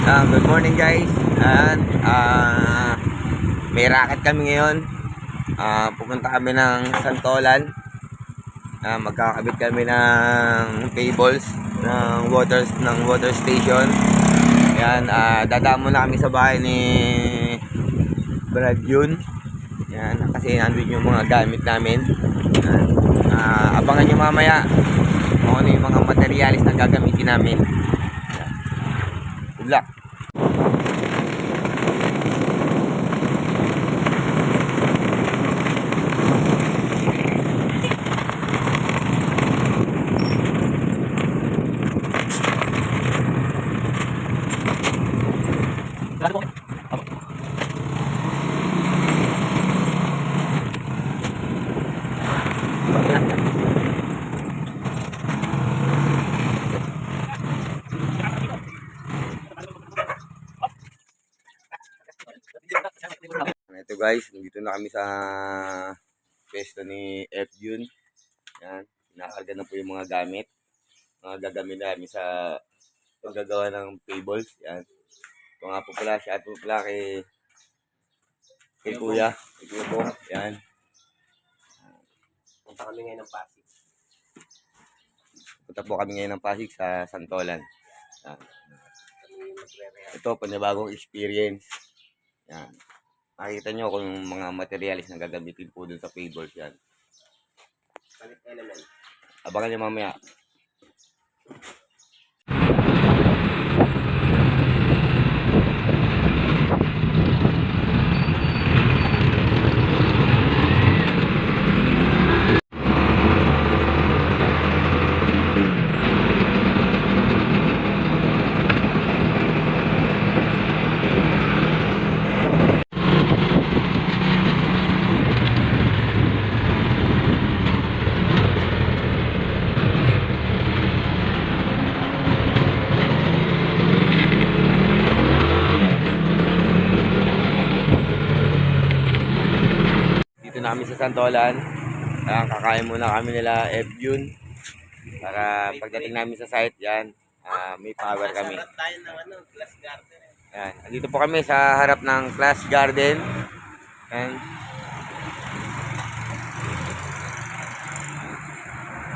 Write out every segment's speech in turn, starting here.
Good morning guys. And may racket kami ngayon. Pupunta kami ng Santolan. Magkakabit kami ng cables ng water station. Yan, dadaan muna kami sa bahay ni Brad yun. Yan, kasi nandun yung mga gamit namin. Yan. Abangan nyo mamaya kung ano yung mga materialis na gagamitin namin. Yan. Good luck. Ito guys, nandito na kami sa pwesto ni F Jun. Yan, nakarga na po yung mga gamit. Mga gagamit namin sa paggagawa ng cables. Yan. Ito nga po pala, shout po pala kay Kuya. Kay Kuya po. Yan. Punta kami ngayon ng Pasig. Punta po kami ngayon ng Pasig sa Santolan. Yan. Ito, panibagong experience. Yan. Makikita nyo kung mga materialis na gagamitin po dun sa cables yan. Palit element. Abangan nyo mamaya. Namin sa Santolan. Kakain muna kami nila F Jun para pagdating namin sa site yan, may power kami. Sarap tayo ng Class Garden. Yan. Andito po kami sa harap ng Class Garden. Yan.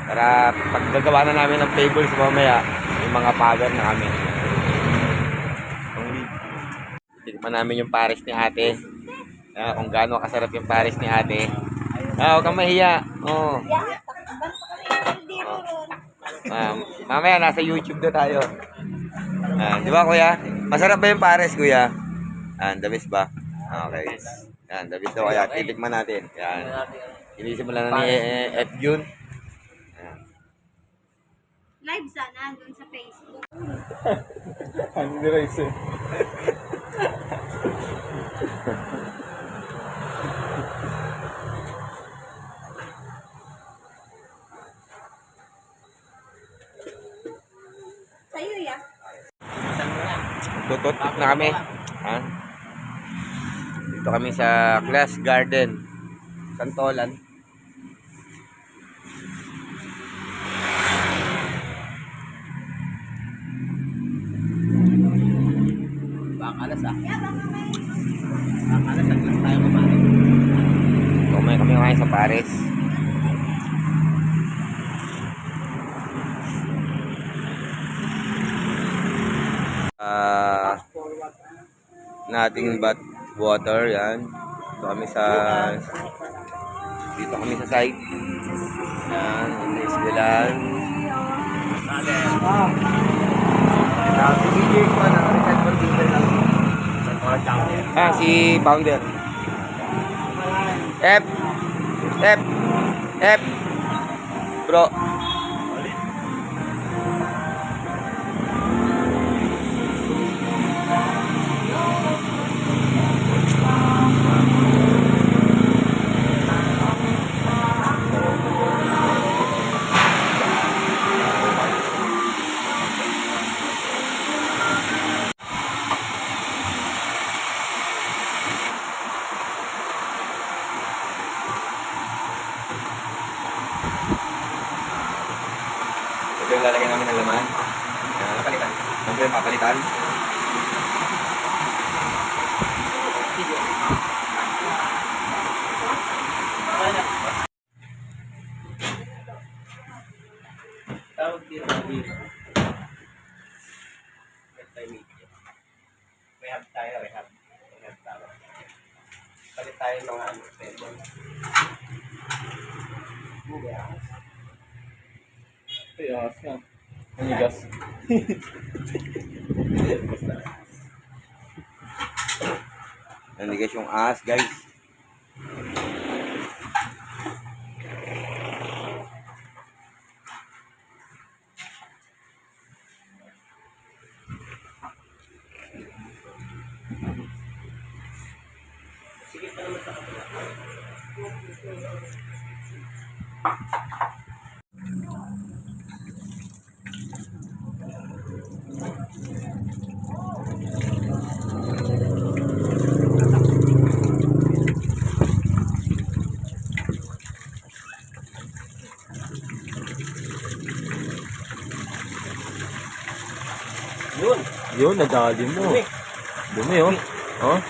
Para paggagawa na namin ng cables mamaya, may mga power na kami. Tikman namin yung pares ni ate. Kung gaano kasarap yung pares ni ate. Huwag kang mahiya. Oh. Mamaya nasa YouTube na tayo. Di ba kuya? Masarap ba yung pares kuya? The best ba? Okay. Yan, the best daw kaya. Titikman natin. Yan. Inisip mo lang na ni F Jun. Live sana doon sa Facebook. Ano nila isa? Sa'yo ya. Tututok na kami. Dito kami sa Class Garden, Santolan. Bakalas Bakalas ang class tayo kumain. Kumain kami ngayon sa pares. Nothing but water yan. Dito kami sa site. Yan, English bilan. Si Founder. F Bro. multimedia. Rehab tayo, rehab. Rehab tayo. Palit tayo ng mga ano, table. Yes, yan. Amigas. Nanigas yung ahas, guys. Yun, nadali mo. Dumi, oh. Oh.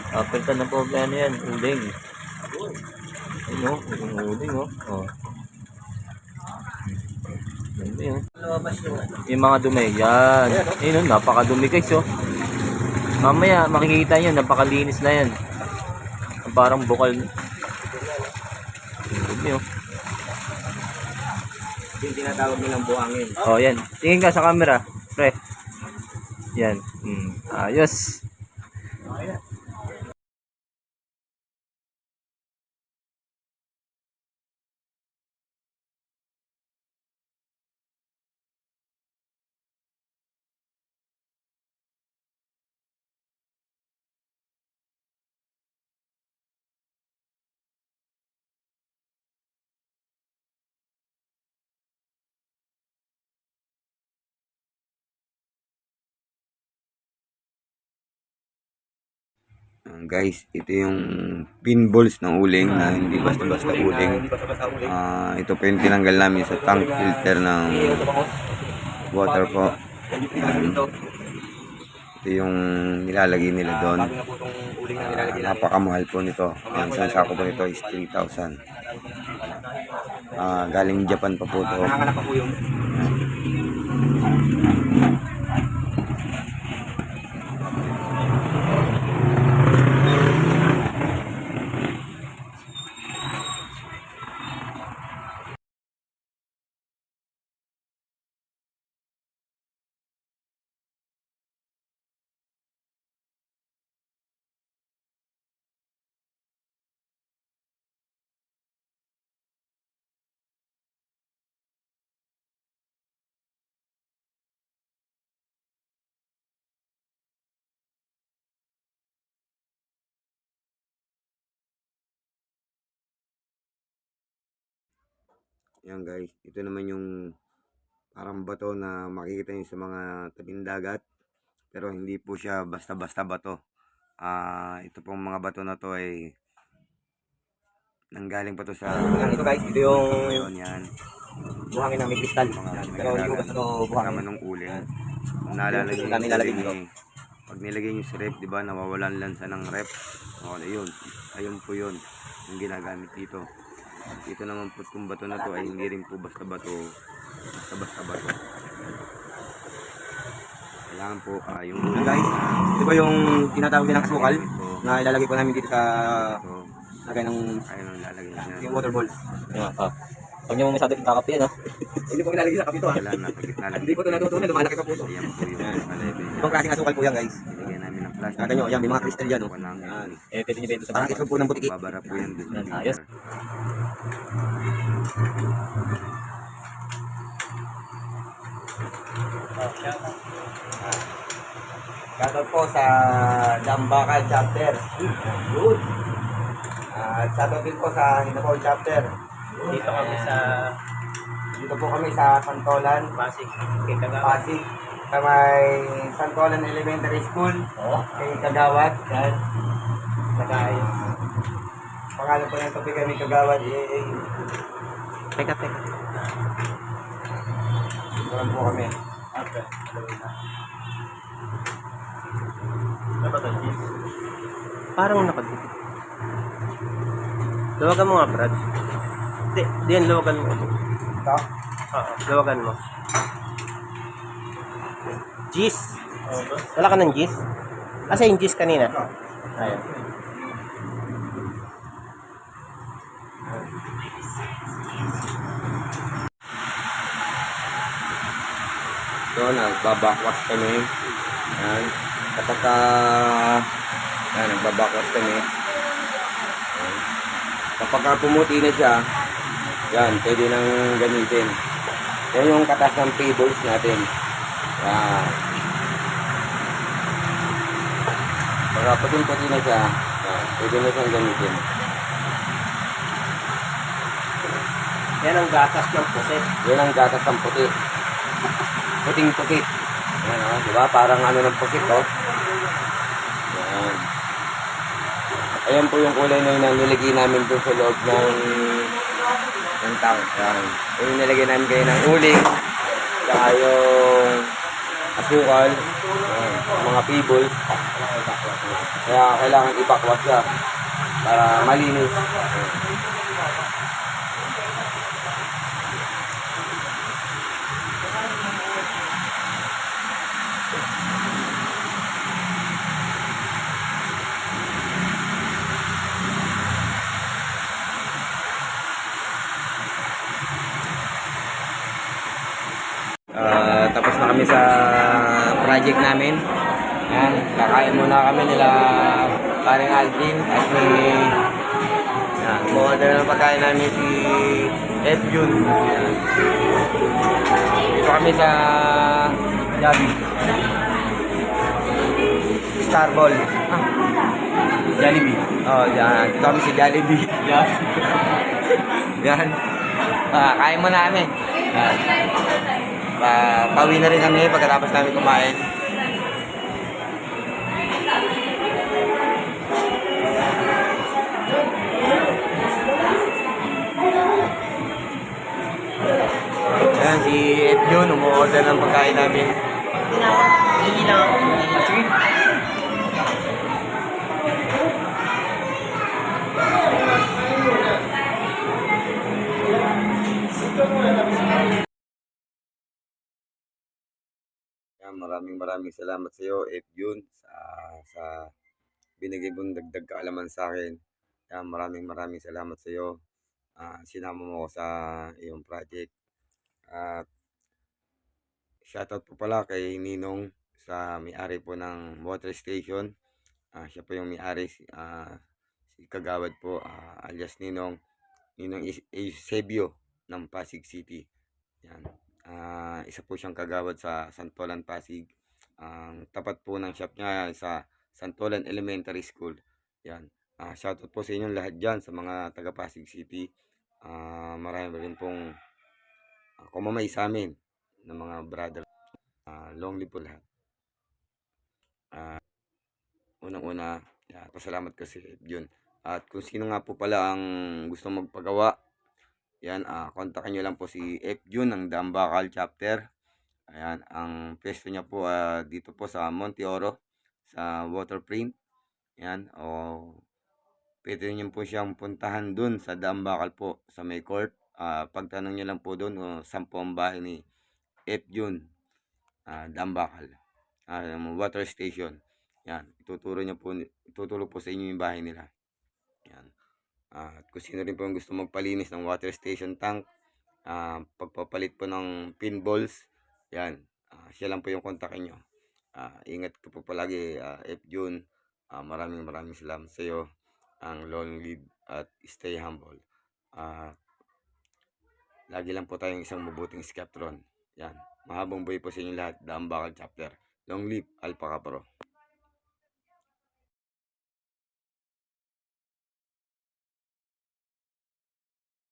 Kapalitan ng problema yan. Uling. Ayun, oh. Yung uling, oh. Oh. Dumi, oh. Lumabas yung ano. Yung mga dumi. Yan. Ayun, oh. Napakadumi, guys, oh. Mamaya, makikita nyo, napakalinis na yan. Parang bukal. Dumi, oh. Yung tinatawag nilang buhangin. Oh, yan. Tingin ka sa camera. Pre. Yan. Ayos. Guys, ito yung pinballs ng uling na hindi basta-basta uling. Ito po yung tinanggal namin sa tank filter ng water po. Ito yung nilalagay nila doon. Napakamahal po nito. Ang isang sako po nito is 3,000. Galing Japan pa po ito. Yan guys, ito naman yung parang bato na makikita nyo sa mga tabing dagat. Pero hindi po siya basta-basta bato. Ito pong mga bato na to ay nanggaling pa to sa... Ito guys, ito yung yan. buhangin ng may kristal. Pero hindi ko basta ito buhangin. Naman ng uling. Nalalagay Kami lalagay dito. Pag nilagay nyo sa rep, di ba, nawawalan lansa ng rep. O, ayun. Ayun po yun. Yung ginagamit dito. Dito naman po itong bato na to ay hindi rin po basta bato. Basta bato. Kailangan po, yung Guys, ito ba yung tinatawag nilang asukal ito. na ilalagay po namin dito sa Ito. lagay ng Ayun ang lalagay niya. yung water ball. Yan, Pag nyo masyado kakapin, no? Hindi po ilalagay sa kapito. Wala na, sa gitna lang. Hindi po ito natutunan, lumalaki pa po ito. Ayan po yung kalebe. Ibang klaseng asukal po yan guys. Nilagyan namin ng plastic. Nakita nyo, yan, may mga kristal yan. Oh. Walang Yan. Pwede nyo bento sa Parang itlog po ng butiki. babara po yan dun. Yan, ayos. Shoutout po sa Dambakal chapter. Good. Shoutout din po sa Hinapol chapter. Dito po kami sa Santolan, Pasig. Pasig. Sa may Santolan Elementary School. Kay Kagawad. Yan. Sakay. Pangalan po ng topic kami Kagawad. Teka. Dito lang po kami. Parang nakadikit. Lawagan mo nga, Brad. Hindi, yan, lawagan mo. Ito. Oo, lawagan mo. Jeez! Wala ka ng gis? Asa yung gis kanina? Ayun. So, nagbabakwas kami. Yan. Kapag nagbabakwas kami. Yan. Kapag pumuti na siya, yan, pwede nang gamitin. Yan yung katas ng tables natin. Yan. Pagka puting-puti na siya, yan, pwede na siyang gamitin. Yan ang gatas ng puset. Yan ang gatas ng puti. Puting-puti. Yan, diba? Parang ano ng pusit, oh. Yan. Ayan po yung kulay na yun na nilagay namin doon sa loob ng tank. Yan. Yung nilagay namin kayo ng uling, saka yung asukal, yan, mga pebbles. Kaya kailangan ipakwas siya para malinis. Yan. Tapos na kami sa project namin. Yan, kakain muna kami nila paring Alvin at ni yan, order ng pagkain namin si F. Jun. Yan. Dito kami sa Javi. Starball. Jollibee. Oh, yan. Dito kami sa Jollibee. Yan. Yan. Kain muna kami. Yan. Pauwi na rin kami pagkatapos namin kumain. Ayan, si Ed Jun, umu-order ng pagkain namin. Yan, maraming salamat sa iyo, Ed Jun, sa binigay mong dagdag kaalaman sa akin. Yan, maraming salamat sa iyo. Sinama mo ako sa iyong project. At shoutout po pala kay Ninong sa may-ari po ng water station. Siya po yung may-ari, si Kagawad po, alias Ninong Eusebio ng Pasig City. Yan. Isa po siyang kagawad sa Santolan, Pasig. Ang tapat po ng shop niya sa Santolan Elementary School. Yan. Shoutout po sa inyong lahat dyan sa mga taga Pasig City. Marami rin pong kumamay sa amin ng mga brother. Long live po lahat. Unang-una, pasalamat kasi yun. At kung sino nga po pala ang gusto magpagawa, yan, kontakin nyo lang po si F. Jun ng Dambacal Chapter. Ayan, ang pwesto niya po dito po sa Monte Oro, sa Waterprint. Yan, pwede nyo po siyang puntahan dun sa Dambacal po, sa may court. Pagtanong nyo lang po dun kung saan po ang bahay ni F. Jun, Dambacal, water station. Yan, ituturo po sa inyo yung bahay nila. Yan. At kung sino rin po yung gusto magpalinis ng water station tank, pagpapalit po ng pinballs, yan, siya lang po yung kontakin nyo. Ingat ko po palagi, F. Jun. Maraming salamat sa iyo. Ang long live at stay humble. Lagi lang po tayong isang mabuting skeptron. Yan. Mahabang buhay po sa inyo lahat. Dambacal Chapter. Long live Alpha Pro.